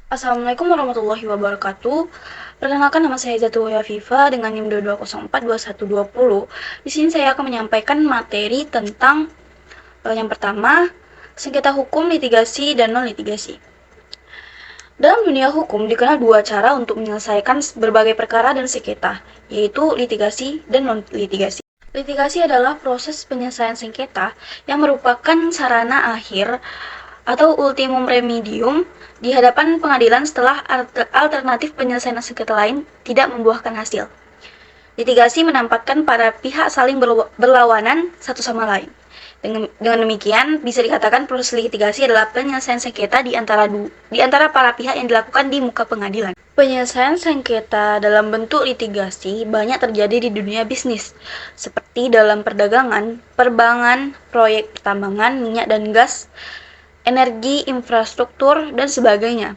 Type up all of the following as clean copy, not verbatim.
Assalamualaikum warahmatullahi wabarakatuh. Perkenalkan, nama saya Zatuhoy Afifa dengan NIM 22042120. Di sini saya akan menyampaikan materi tentang yang pertama, sengketa hukum, litigasi, dan non-litigasi. Dalam dunia hukum dikenal dua cara untuk menyelesaikan berbagai perkara dan sengketa, yaitu litigasi dan non-litigasi. Litigasi adalah proses penyelesaian sengketa yang merupakan sarana akhir atau ultimum remedium di hadapan pengadilan setelah alternatif penyelesaian sengketa lain tidak membuahkan hasil. Litigasi menempatkan para pihak saling berlawanan satu sama lain. Dengan demikian, bisa dikatakan proses litigasi adalah penyelesaian sengketa di antara para pihak yang dilakukan di muka pengadilan. Penyelesaian sengketa dalam bentuk litigasi banyak terjadi di dunia bisnis, seperti dalam perdagangan, perbankan, proyek pertambangan, minyak dan gas, energi, infrastruktur, dan sebagainya.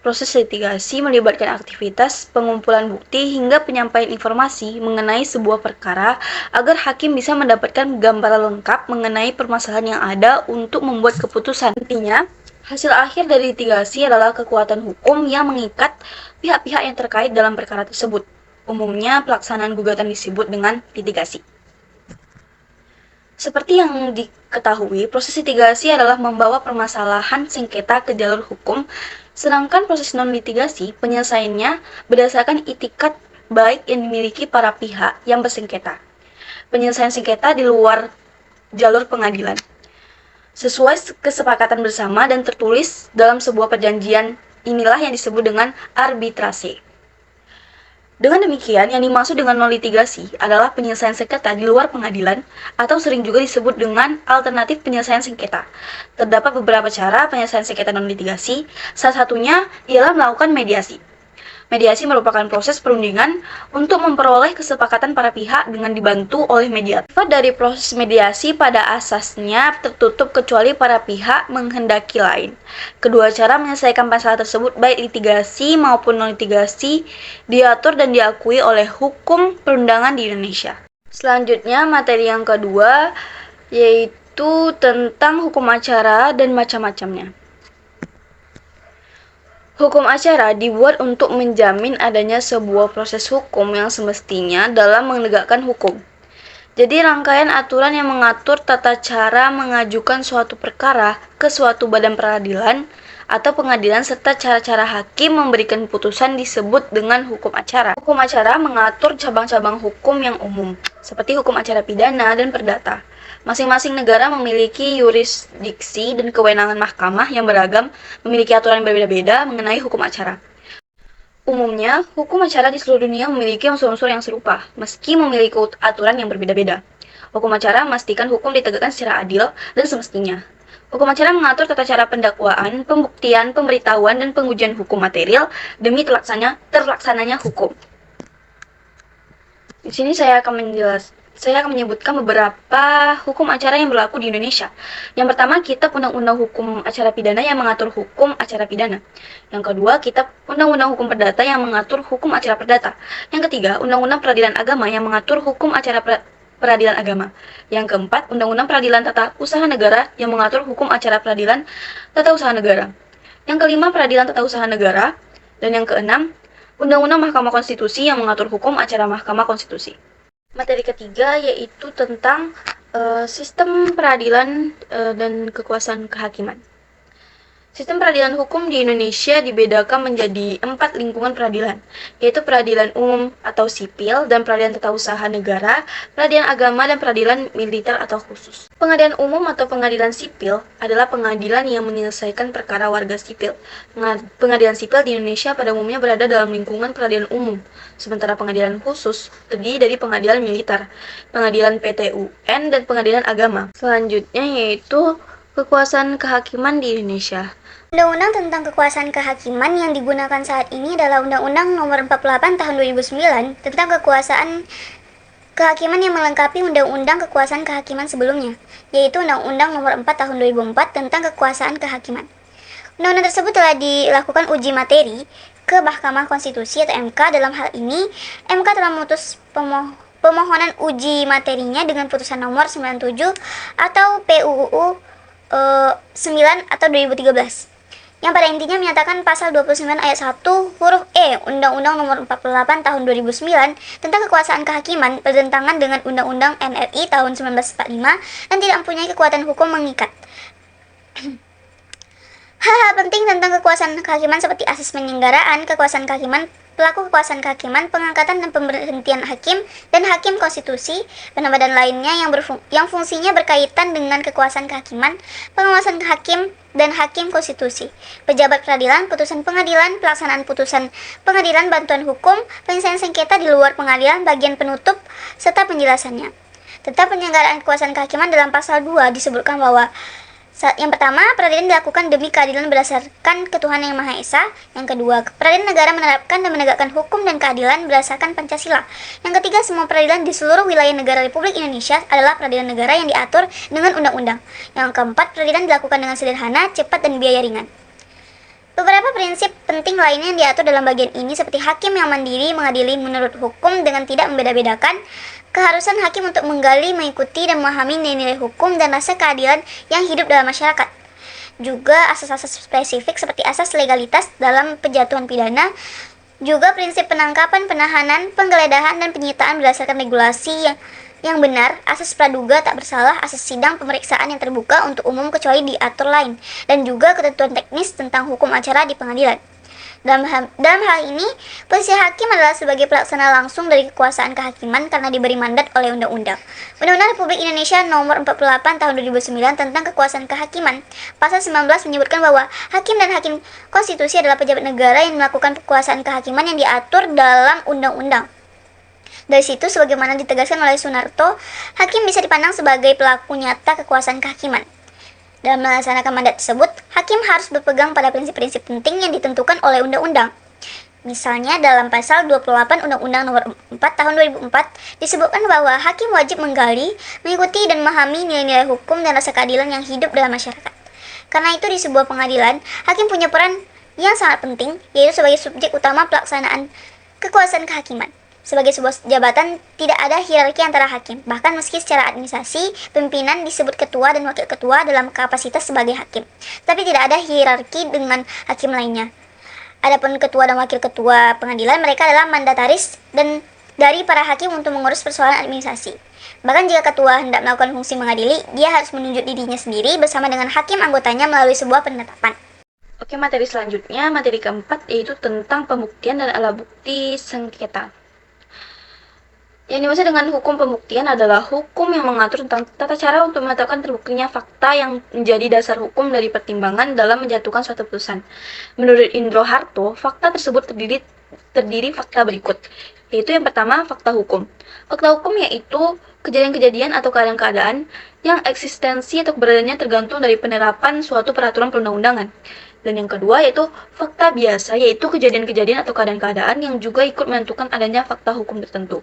Proses litigasi melibatkan aktivitas pengumpulan bukti hingga penyampaian informasi mengenai sebuah perkara agar hakim bisa mendapatkan gambaran lengkap mengenai permasalahan yang ada untuk membuat keputusan. Intinya, hasil akhir dari litigasi adalah kekuatan hukum yang mengikat pihak-pihak yang terkait dalam perkara tersebut. Umumnya, pelaksanaan gugatan disebut dengan litigasi. Seperti yang diketahui, proses litigasi adalah membawa permasalahan sengketa ke jalur hukum, sedangkan proses non-litigasi penyelesaiannya berdasarkan itikat baik yang dimiliki para pihak yang bersengketa. Penyelesaian sengketa di luar jalur pengadilan, sesuai kesepakatan bersama dan tertulis dalam sebuah perjanjian, inilah yang disebut dengan arbitrase. Dengan demikian, yang dimaksud dengan non-litigasi adalah penyelesaian sengketa di luar pengadilan atau sering juga disebut dengan alternatif penyelesaian sengketa. Terdapat beberapa cara penyelesaian sengketa non-litigasi, salah satunya ialah melakukan mediasi. Mediasi merupakan proses perundingan untuk memperoleh kesepakatan para pihak dengan dibantu oleh mediator. Sifat dari proses mediasi pada asasnya tertutup kecuali para pihak menghendaki lain. Kedua cara menyelesaikan masalah tersebut, baik litigasi maupun non-litigasi, diatur dan diakui oleh hukum perundangan di Indonesia. Selanjutnya, materi yang kedua yaitu tentang hukum acara dan macam-macamnya. Hukum acara dibuat untuk menjamin adanya sebuah proses hukum yang semestinya dalam menegakkan hukum. Jadi rangkaian aturan yang mengatur tata cara mengajukan suatu perkara ke suatu badan peradilan atau pengadilan serta cara-cara hakim memberikan putusan disebut dengan hukum acara. Hukum acara mengatur cabang-cabang hukum yang umum, seperti hukum acara pidana dan perdata. Masing-masing negara memiliki yurisdiksi dan kewenangan mahkamah yang beragam, memiliki aturan yang berbeda-beda mengenai hukum acara. Umumnya, hukum acara di seluruh dunia memiliki unsur-unsur yang serupa, meski memiliki aturan yang berbeda-beda. Hukum acara memastikan hukum ditegakkan secara adil dan semestinya. Hukum acara mengatur tata cara pendakwaan, pembuktian, pemberitahuan, dan pengujian hukum material demi terlaksananya hukum. Di sini saya akan menyebutkan beberapa hukum acara yang berlaku di Indonesia. Yang pertama, Kitab Undang-Undang Hukum Acara Pidana yang mengatur hukum acara pidana. Yang kedua, Kitab Undang-Undang Hukum Perdata yang mengatur hukum acara perdata. Yang ketiga, Undang-Undang Peradilan Agama yang mengatur hukum acara peradilan agama. Yang keempat, Undang-Undang Peradilan Tata Usaha Negara yang mengatur hukum acara peradilan tata usaha negara. Yang kelima, Peradilan Tata Usaha Negara. Dan yang keenam, Undang-Undang Mahkamah Konstitusi yang mengatur hukum acara Mahkamah Konstitusi. Materi ketiga yaitu tentang sistem peradilan dan kekuasaan kehakiman. Sistem peradilan hukum di Indonesia dibedakan menjadi 4 lingkungan peradilan, yaitu peradilan umum atau sipil dan peradilan tata usaha negara, peradilan agama, dan peradilan militer atau khusus. Pengadilan umum atau pengadilan sipil adalah pengadilan yang menyelesaikan perkara warga sipil. Pengadilan sipil di Indonesia pada umumnya berada dalam lingkungan peradilan umum, sementara pengadilan khusus terdiri dari pengadilan militer, pengadilan PT-UN, dan pengadilan agama. Selanjutnya yaitu kekuasaan kehakiman di Indonesia. Undang-undang tentang kekuasaan kehakiman yang digunakan saat ini adalah Undang-Undang Nomor 48 Tahun 2009 tentang kekuasaan kehakiman yang melengkapi Undang-Undang Kekuasaan Kehakiman sebelumnya, yaitu Undang-Undang Nomor 4 Tahun 2004 tentang kekuasaan kehakiman. Undang-undang tersebut telah dilakukan uji materi ke Mahkamah Konstitusi atau MK. Dalam hal ini, MK telah memutus pemohonan uji materinya dengan putusan nomor 97 atau PUU 9 atau 2013. yang pada intinya menyatakan pasal 29 ayat 1 huruf E Undang-Undang Nomor 48 Tahun 2009 tentang kekuasaan kehakiman bertentangan dengan Undang-Undang NRI tahun 1945 dan tidak mempunyai kekuatan hukum mengikat. Hal-hal penting tentang kekuasaan kehakiman seperti asas penyelenggaraan kekuasaan kehakiman, pelaku kekuasaan kehakiman, pengangkatan dan pemberhentian hakim, dan hakim konstitusi, penambahan lainnya yang fungsinya berkaitan dengan kekuasaan kehakiman, pengawasan hakim dan hakim konstitusi, pejabat peradilan, putusan pengadilan, pelaksanaan putusan pengadilan, bantuan hukum, penyelesaian sengketa di luar pengadilan, bagian penutup, serta penjelasannya. Tentang penyelenggaraan kekuasaan kehakiman dalam pasal 2 disebutkan bahwa yang pertama, peradilan dilakukan demi keadilan berdasarkan ketuhanan yang Maha Esa. Yang kedua, peradilan negara menerapkan dan menegakkan hukum dan keadilan berdasarkan Pancasila. Yang ketiga, semua peradilan di seluruh wilayah negara Republik Indonesia adalah peradilan negara yang diatur dengan undang-undang. Yang keempat, peradilan dilakukan dengan sederhana, cepat, dan biaya ringan. Beberapa prinsip penting lainnya yang diatur dalam bagian ini seperti hakim yang mandiri mengadili menurut hukum dengan tidak membeda-bedakan, keharusan hakim untuk menggali, mengikuti, dan memahami nilai-nilai hukum dan rasa keadilan yang hidup dalam masyarakat. Juga asas-asas spesifik seperti asas legalitas dalam penjatuhan pidana, juga prinsip penangkapan, penahanan, penggeledahan, dan penyitaan berdasarkan regulasi yang benar, asas praduga tak bersalah, asas sidang pemeriksaan yang terbuka untuk umum kecuali diatur lain, dan juga ketentuan teknis tentang hukum acara di pengadilan. Dalam hal ini, posisi hakim adalah sebagai pelaksana langsung dari kekuasaan kehakiman karena diberi mandat oleh undang-undang. Undang-Undang Republik Indonesia Nomor 48 Tahun 2009 tentang kekuasaan kehakiman, pasal 19 menyebutkan bahwa hakim dan hakim konstitusi adalah pejabat negara yang melakukan kekuasaan kehakiman yang diatur dalam undang-undang. Dari situ, sebagaimana ditegaskan oleh Sunarto, hakim bisa dipandang sebagai pelaku nyata kekuasaan kehakiman. Dalam melaksanakan mandat tersebut, hakim harus berpegang pada prinsip-prinsip penting yang ditentukan oleh undang-undang. Misalnya dalam pasal 28 Undang-Undang Nomor 4 Tahun 2004 disebutkan bahwa hakim wajib menggali, mengikuti, dan memahami nilai-nilai hukum dan rasa keadilan yang hidup dalam masyarakat. Karena itu di sebuah pengadilan, hakim punya peran yang sangat penting, yaitu sebagai subjek utama pelaksanaan kekuasaan kehakiman. Sebagai sebuah jabatan, tidak ada hierarki antara hakim. Bahkan meski secara administrasi, pimpinan disebut ketua dan wakil ketua dalam kapasitas sebagai hakim. Tapi tidak ada hierarki dengan hakim lainnya. Adapun ketua dan wakil ketua pengadilan, mereka adalah mandataris dan dari para hakim untuk mengurus persoalan administrasi. Bahkan jika ketua hendak melakukan fungsi mengadili, dia harus menunjuk dirinya sendiri bersama dengan hakim anggotanya melalui sebuah penetapan. Oke, materi selanjutnya, materi keempat, yaitu tentang pembuktian dan alat bukti sengketa. Yang dimaksud dengan hukum pembuktian adalah hukum yang mengatur tentang tata cara untuk menetapkan terbuktinya fakta yang menjadi dasar hukum dari pertimbangan dalam menjatuhkan suatu putusan. Menurut Indro Harto, fakta tersebut terdiri fakta berikut, yaitu yang pertama, fakta hukum. Fakta hukum yaitu kejadian-kejadian atau keadaan-keadaan yang eksistensi atau keberadaannya tergantung dari penerapan suatu peraturan perundang-undangan. Dan yang kedua yaitu fakta biasa, yaitu kejadian-kejadian atau keadaan-keadaan yang juga ikut menentukan adanya fakta hukum tertentu.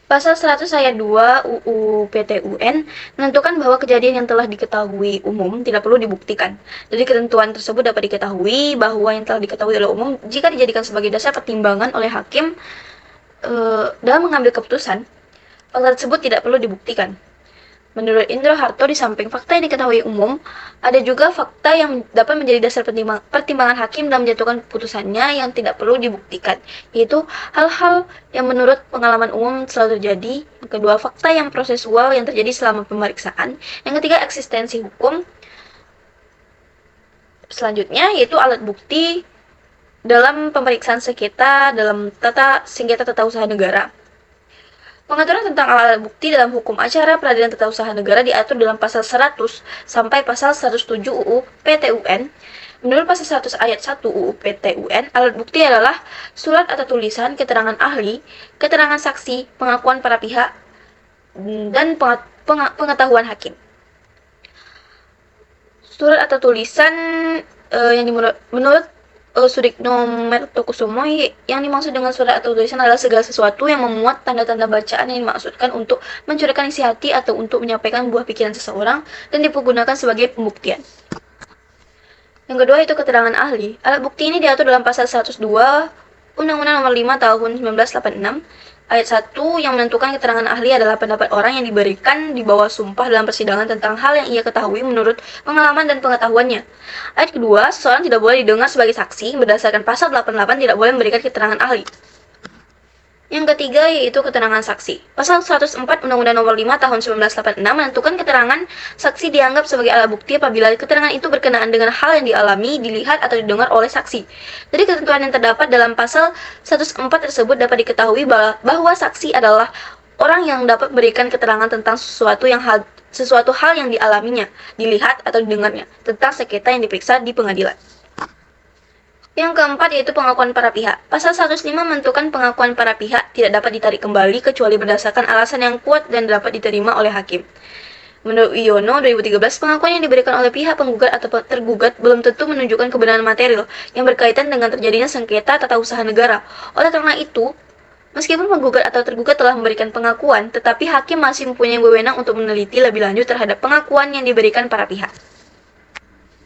Pasal 100 ayat 2 UU PTUN menentukan bahwa kejadian yang telah diketahui umum tidak perlu dibuktikan. Jadi ketentuan tersebut dapat diketahui bahwa yang telah diketahui oleh umum jika dijadikan sebagai dasar pertimbangan oleh hakim dalam mengambil keputusan, fakta tersebut tidak perlu dibuktikan. Menurut Indro Harto, di samping fakta yang diketahui umum, ada juga fakta yang dapat menjadi dasar pertimbangan hakim dalam menjatuhkan keputusannya yang tidak perlu dibuktikan, yaitu hal-hal yang menurut pengalaman umum selalu terjadi. Yang kedua, fakta yang prosesual yang terjadi selama pemeriksaan. Yang ketiga, eksistensi hukum. Selanjutnya, yaitu alat bukti dalam pemeriksaan sengketa dalam sengketa tata usaha negara. Pengaturan tentang alat bukti dalam hukum acara peradilan tata usaha negara diatur dalam pasal 100 sampai pasal 107 UU PTUN. Menurut pasal 100 ayat 1 UU PTUN, alat bukti adalah surat atau tulisan, keterangan ahli, keterangan saksi, pengakuan para pihak, dan pengetahuan hakim. Surat atau tulisan yang menurut Sudikno Mertokusumo, yang dimaksud dengan surat atau tulisan adalah segala sesuatu yang memuat tanda-tanda bacaan yang dimaksudkan untuk mencurahkan isi hati atau untuk menyampaikan buah pikiran seseorang dan dipergunakan sebagai pembuktian. Yang kedua itu keterangan ahli. Alat bukti ini diatur dalam pasal 102 Undang-Undang Nomor 5 Tahun 1986 Ayat 1 yang menentukan keterangan ahli adalah pendapat orang yang diberikan di bawah sumpah dalam persidangan tentang hal yang ia ketahui menurut pengalaman dan pengetahuannya. Ayat kedua, seseorang tidak boleh didengar sebagai saksi berdasarkan pasal 88 tidak boleh memberikan keterangan ahli. Yang ketiga yaitu keterangan saksi. Pasal 104 Undang-Undang Nomor 5 Tahun 1986 menentukan keterangan saksi dianggap sebagai alat bukti apabila keterangan itu berkenaan dengan hal yang dialami, dilihat, atau didengar oleh saksi. Dari ketentuan yang terdapat dalam pasal 104 tersebut dapat diketahui bahwa saksi adalah orang yang dapat memberikan keterangan tentang sesuatu hal yang dialaminya, dilihat, atau didengarnya, tentang sengketa yang diperiksa di pengadilan. Yang keempat yaitu pengakuan para pihak. Pasal 105 menentukan pengakuan para pihak tidak dapat ditarik kembali kecuali berdasarkan alasan yang kuat dan dapat diterima oleh hakim. Menurut Wiono 2013, pengakuan yang diberikan oleh pihak penggugat atau tergugat belum tentu menunjukkan kebenaran material yang berkaitan dengan terjadinya sengketa tata usaha negara. Oleh karena itu, meskipun penggugat atau tergugat telah memberikan pengakuan, tetapi hakim masih mempunyai wewenang untuk meneliti lebih lanjut terhadap pengakuan yang diberikan para pihak.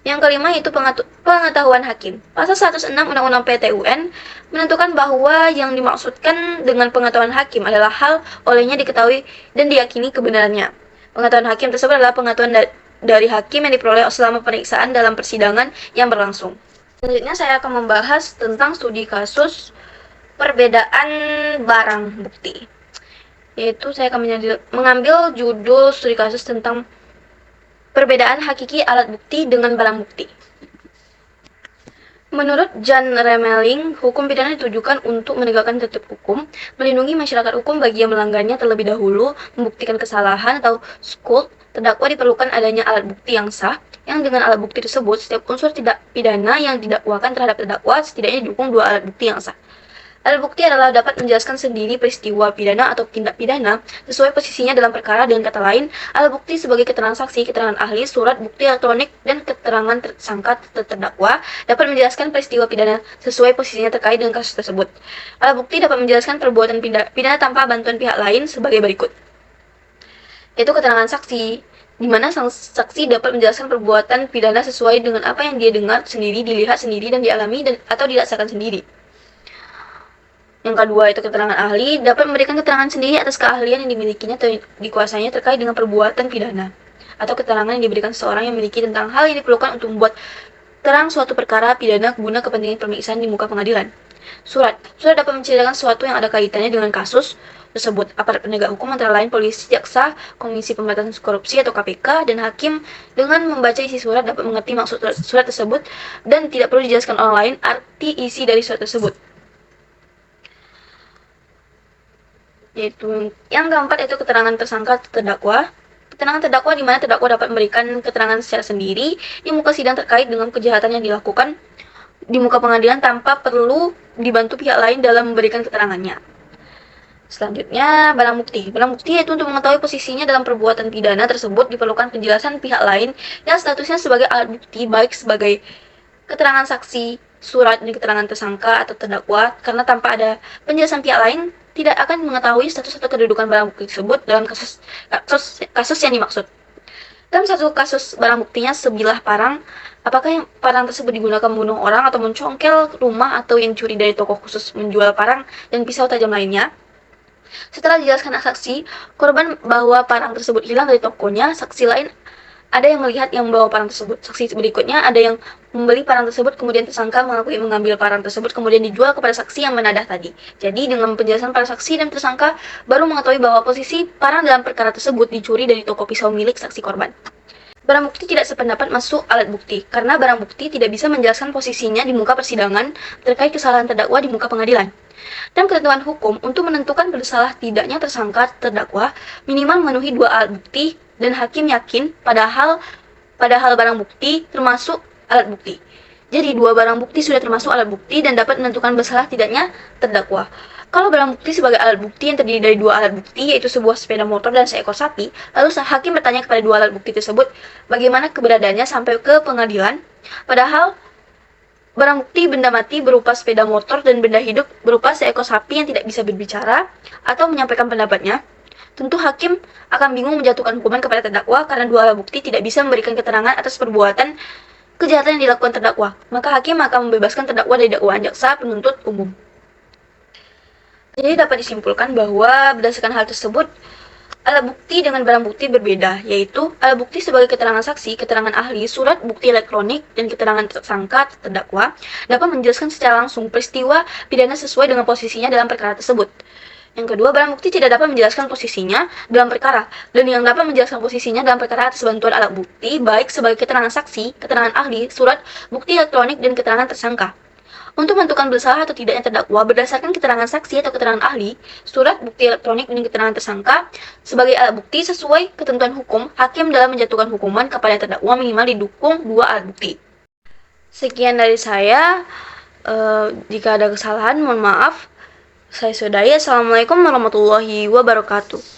Yang kelima yaitu pengetahuan hakim. Pasal 106 Undang-Undang PT-UN menentukan bahwa yang dimaksudkan dengan pengetahuan hakim adalah hal olehnya diketahui dan diyakini kebenarannya. Pengetahuan hakim tersebut adalah pengetahuan dari hakim yang diperoleh selama pemeriksaan dalam persidangan yang berlangsung. Selanjutnya saya akan membahas tentang studi kasus perbedaan barang bukti. Yaitu saya akan mengambil judul studi kasus tentang perbedaan hakiki alat bukti dengan barang bukti. Menurut Jan Remeling, hukum pidana ditujukan untuk menegakkan tertib hukum, melindungi masyarakat hukum bagi yang melanggarnya terlebih dahulu, membuktikan kesalahan atau skuld. Terdakwa diperlukan adanya alat bukti yang sah, yang dengan alat bukti tersebut setiap unsur tidak pidana yang didakwakan terhadap terdakwa setidaknya didukung dua alat bukti yang sah. Alat bukti adalah dapat menjelaskan sendiri peristiwa pidana atau tindak pidana sesuai posisinya dalam perkara. Dengan kata lain, alat bukti sebagai keterangan saksi, keterangan ahli, surat bukti elektronik, dan keterangan tersangka terdakwa dapat menjelaskan peristiwa pidana sesuai posisinya terkait dengan kasus tersebut. Alat bukti dapat menjelaskan perbuatan pidana tanpa bantuan pihak lain sebagai berikut. Yaitu keterangan saksi, di mana sang saksi dapat menjelaskan perbuatan pidana sesuai dengan apa yang dia dengar sendiri, dilihat sendiri, dan dialami atau dirasakan sendiri. Yang kedua itu keterangan ahli, dapat memberikan keterangan sendiri atas keahlian yang dimilikinya atau dikuasainya terkait dengan perbuatan pidana, atau keterangan yang diberikan seseorang yang memiliki tentang hal yang diperlukan untuk membuat terang suatu perkara pidana guna kepentingan pemeriksaan di muka pengadilan. Surat dapat menceritakan sesuatu yang ada kaitannya dengan kasus tersebut. Aparat penegak hukum antara lain polisi, jaksa, Komisi Pemberantasan Korupsi atau KPK, dan hakim dengan membaca isi surat dapat mengerti maksud surat tersebut dan tidak perlu dijelaskan orang lain arti isi dari surat tersebut. Yaitu yang keempat itu keterangan tersangka terdakwa. Keterangan terdakwa di mana terdakwa dapat memberikan keterangan secara sendiri di muka sidang terkait dengan kejahatan yang dilakukan di muka pengadilan tanpa perlu dibantu pihak lain dalam memberikan keterangannya. Selanjutnya, barang bukti. Barang bukti yaitu untuk mengetahui posisinya dalam perbuatan pidana tersebut diperlukan penjelasan pihak lain yang statusnya sebagai alat bukti, baik sebagai keterangan saksi, surat, dan keterangan tersangka atau terdakwa, karena tanpa ada penjelasan pihak lain tidak akan mengetahui status atau kedudukan barang bukti tersebut dalam kasus yang dimaksud. Dalam satu kasus barang buktinya sebilah parang, apakah yang parang tersebut digunakan membunuh orang atau mencongkel rumah, atau yang dicuri dari toko khusus menjual parang dan pisau tajam lainnya. Setelah dijelaskan saksi korban bahwa parang tersebut hilang dari tokonya, saksi lain ada yang melihat yang membawa parang tersebut. Saksi berikutnya ada yang membeli parang tersebut, kemudian tersangka mengakui mengambil parang tersebut, kemudian dijual kepada saksi yang menadah tadi. Jadi dengan penjelasan para saksi dan tersangka baru mengetahui bahwa posisi parang dalam perkara tersebut dicuri dari toko pisau milik saksi korban. Barang bukti tidak sependapat masuk alat bukti, karena barang bukti tidak bisa menjelaskan posisinya di muka persidangan terkait kesalahan terdakwa di muka pengadilan. Dalam ketentuan hukum, untuk menentukan bersalah tidaknya tersangka terdakwa, minimal memenuhi dua alat bukti, dan hakim yakin padahal barang bukti termasuk alat bukti. Jadi dua barang bukti sudah termasuk alat bukti dan dapat menentukan bersalah tidaknya terdakwa. Kalau barang bukti sebagai alat bukti yang terdiri dari dua alat bukti, yaitu sebuah sepeda motor dan seekor sapi, lalu hakim bertanya kepada dua alat bukti tersebut bagaimana keberadaannya sampai ke pengadilan, padahal barang bukti benda mati berupa sepeda motor dan benda hidup berupa seekor sapi yang tidak bisa berbicara atau menyampaikan pendapatnya, tentu hakim akan bingung menjatuhkan hukuman kepada terdakwa karena dua alat bukti tidak bisa memberikan keterangan atas perbuatan kejahatan yang dilakukan terdakwa. Maka hakim akan membebaskan terdakwa dari dakwaan jaksa penuntut umum. Jadi dapat disimpulkan bahwa berdasarkan hal tersebut, alat bukti dengan barang bukti berbeda, yaitu alat bukti sebagai keterangan saksi, keterangan ahli, surat bukti elektronik, dan keterangan tersangka terdakwa dapat menjelaskan secara langsung peristiwa pidana sesuai dengan posisinya dalam perkara tersebut. Yang kedua, barang bukti tidak dapat menjelaskan posisinya dalam perkara, dan yang dapat menjelaskan posisinya dalam perkara atas bantuan alat bukti, baik sebagai keterangan saksi, keterangan ahli, surat bukti elektronik, dan keterangan tersangka. Untuk menentukan bersalah atau tidaknya terdakwa berdasarkan keterangan saksi atau keterangan ahli, surat bukti elektronik, dan keterangan tersangka sebagai alat bukti sesuai ketentuan hukum, hakim dalam menjatuhkan hukuman kepada terdakwa minimal didukung 2 alat bukti. Sekian dari saya. Jika ada kesalahan, mohon maaf. Saya sudahi. Assalamualaikum warahmatullahi wabarakatuh.